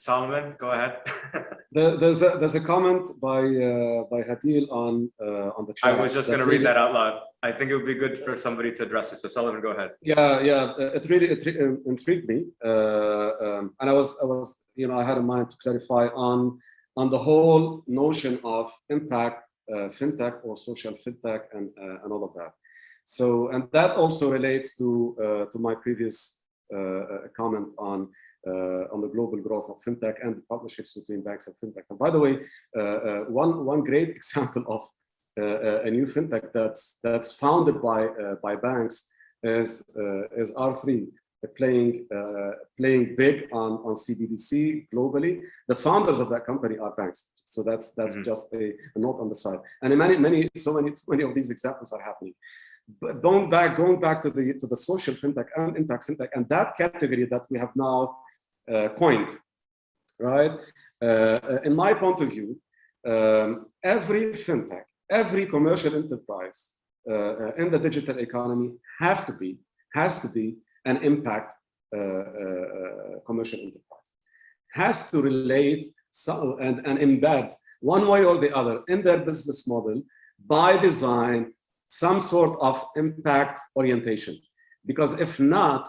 Solomon, go ahead. There's a comment by Hadil on the chat. I was just going to read that out loud. I think it would be good for somebody to address it. So Solomon, go ahead. Yeah. It really intrigued me, and I was I had in mind to clarify on the whole notion of impact fintech or social fintech and all of that. So, and that also relates to my previous comment on the global growth of fintech and the partnerships between banks and fintech. And by the way, one great example of a new fintech that's founded by banks is R3 playing big on CBDC globally. The founders of that company are banks, so that's just a note on the side. And many of these examples are happening. But going back to the social fintech and impact fintech and that category that we have now coined, right? In my point of view, every fintech, every commercial enterprise in the digital economy has to be an impact commercial enterprise. Has to relate and embed one way or the other in their business model by design some sort of impact orientation, because if not,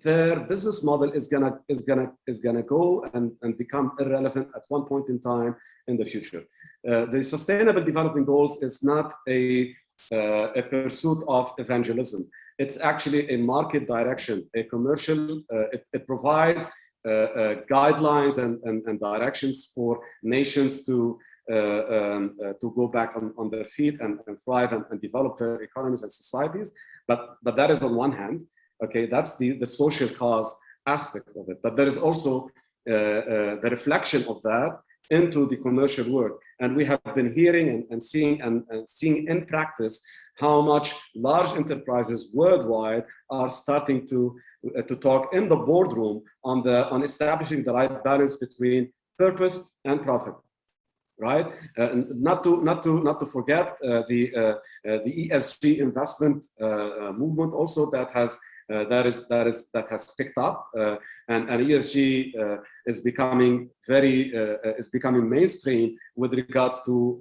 their business model is gonna go and become irrelevant at one point in time in the future. The Sustainable Development Goals is not a pursuit of evangelism. It's actually a market direction, a commercial. It provides guidelines and directions for nations to go back on their feet and thrive and develop their economies and societies. But that is on one hand. Okay, that's the social cause aspect of it. But there is also the reflection of that into the commercial world. And we have been hearing and seeing in practice how much large enterprises worldwide are starting to talk in the boardroom on establishing the right balance between purpose and profit. Right, not to forget the ESG investment movement also that has picked up, and ESG is becoming mainstream with regards to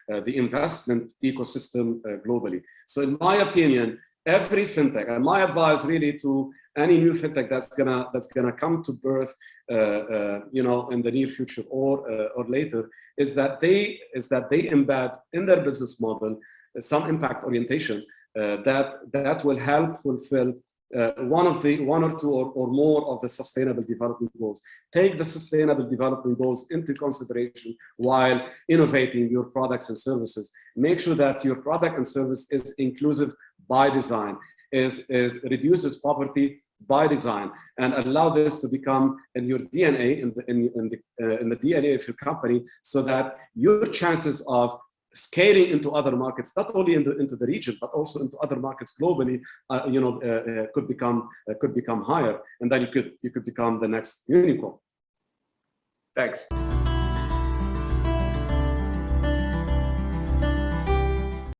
the investment ecosystem globally. So, in my opinion, every fintech, and my advice really to any new fintech that's gonna come to birth, in the near future or later, is that they embed in their business model some impact orientation that will help fulfill one or two or more of the Sustainable Development Goals. Take the Sustainable Development Goals into consideration while innovating your products and services. Make sure that your product and service is inclusive by design, reduces poverty by design, and allow this to become in your DNA, in the DNA of your company, so that your chances of scaling into other markets, not only into the region, but also into other markets globally, could become higher, and then you could become the next unicorn. Thanks.